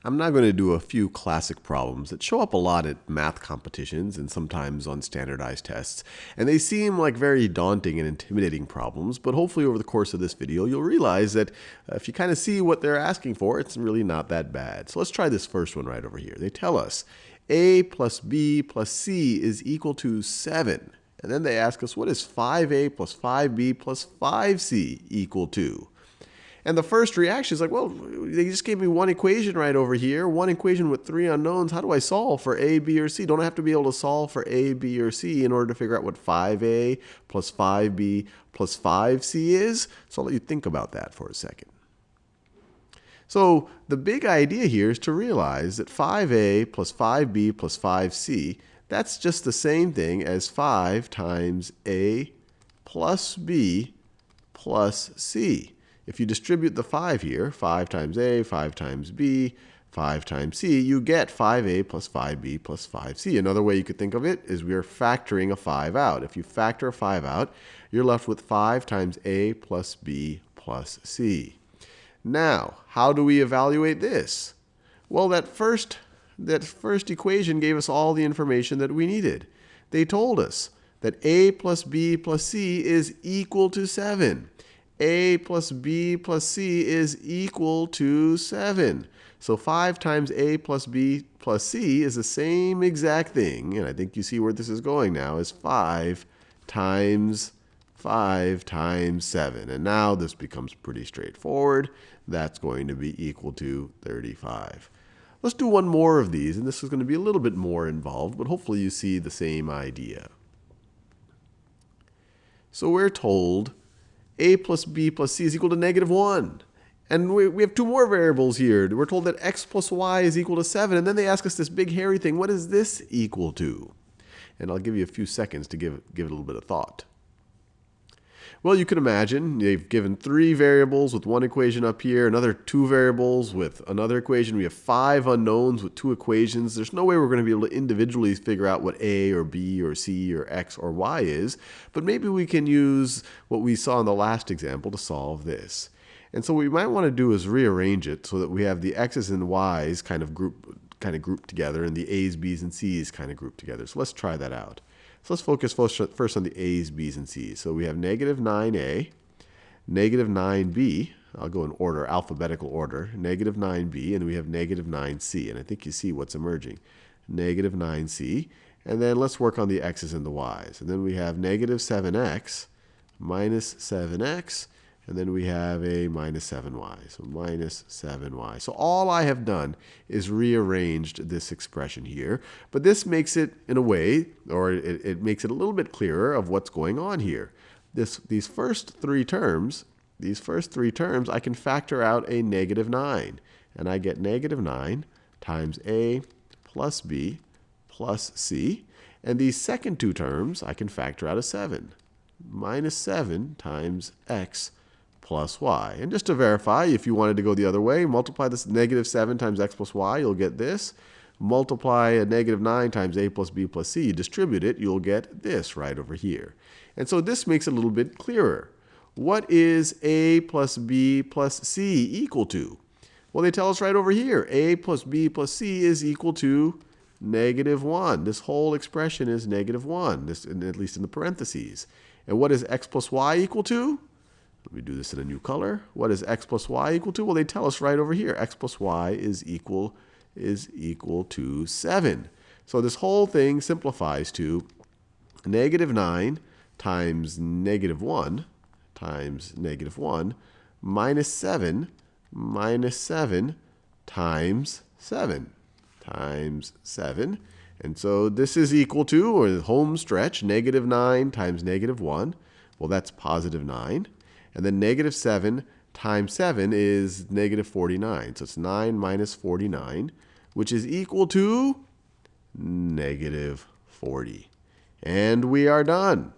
I'm now going to do a few classic problems that show up a lot at math competitions and sometimes on standardized tests. And they seem like very daunting and intimidating problems, but hopefully over the course of this video you'll realize that if you kind of see what they're asking for, it's really not that bad. So let's try this first one right over here. They tell us a plus b plus c is equal to 7. And then they ask us, what is 5a plus 5b plus 5c equal to? And the first reaction is like, well, they just gave me one equation right over here, one equation with three unknowns. How do I solve for a, b, or c? Don't I have to be able to solve for a, b, or c in order to figure out what 5a plus 5b plus 5c is? So I'll let you think about that for a second. So the big idea here is to realize that 5a plus 5b plus 5c, that's just the same thing as 5 times a plus b plus c. If you distribute the 5 here, 5 times a, 5 times b, 5 times c, you get 5a plus 5b plus 5c. Another way you could think of it is we are factoring a 5 out. If you factor a 5 out, you're left with 5 times a plus b plus c. Now, how do we evaluate this? Well, that first equation gave us all the information that we needed. They told us that a plus b plus c is equal to 7. A plus b plus c is equal to 7. So 5 times a plus b plus c is the same exact thing, and I think you see where this is going now, is 5 times 7. And now this becomes pretty straightforward. That's going to be equal to 35. Let's do one more of these, and this is going to be a little bit more involved, but hopefully you see the same idea. So we're told a plus b plus c is equal to -1. And we have two more variables here. We're told that x plus y is equal to 7. And then they ask us this big hairy thing, what is this equal to? And I'll give you a few seconds to give it a little bit of thought. Well, you can imagine they've given 3 variables with one equation up here, another 2 variables with another equation. We have 5 unknowns with 2 equations. There's no way we're going to be able to individually figure out what a or b or c or x or y is, but maybe we can use what we saw in the last example to solve this. And so what we might want to do is rearrange it so that we have the x's and y's kind of grouped together and the a's, b's, and c's kind of grouped together. So let's try that out. So let's focus first on the a's, b's, and c's. So we have -9a, -9b. I'll go in order, alphabetical order. -9b, and we have -9c. And I think you see what's emerging. -9c. And then let's work on the x's and the y's. And then we have -7x, -7x. And then we have a -7y, so -7y. So all I have done is rearranged this expression here. But this makes it, in a way, or it makes it a little bit clearer of what's going on here. These first three terms, I can factor out a -9. And I get -9 times a plus b plus c. And these second two terms, I can factor out a 7. -7 times x plus y. And just to verify, if you wanted to go the other way, multiply this -7 times x plus y, you'll get this. Multiply a -9 times a plus b plus c, distribute it, you'll get this right over here. And so this makes it a little bit clearer. What is a plus b plus c equal to? Well, they tell us right over here, a plus b plus c is equal to -1. This whole expression is -1, at least in the parentheses. And what is x plus y equal to? Let me do this in a new color. What is x plus y equal to? Well, they tell us right over here. X plus y is equal to 7. So this whole thing simplifies to -9 times -1 times -1 minus 7 times 7. And so this is equal to, or the home stretch, -9 times -1. Well, that's +9. And then -7 times 7 is -49. So it's 9 minus 49, which is equal to -40. And we are done.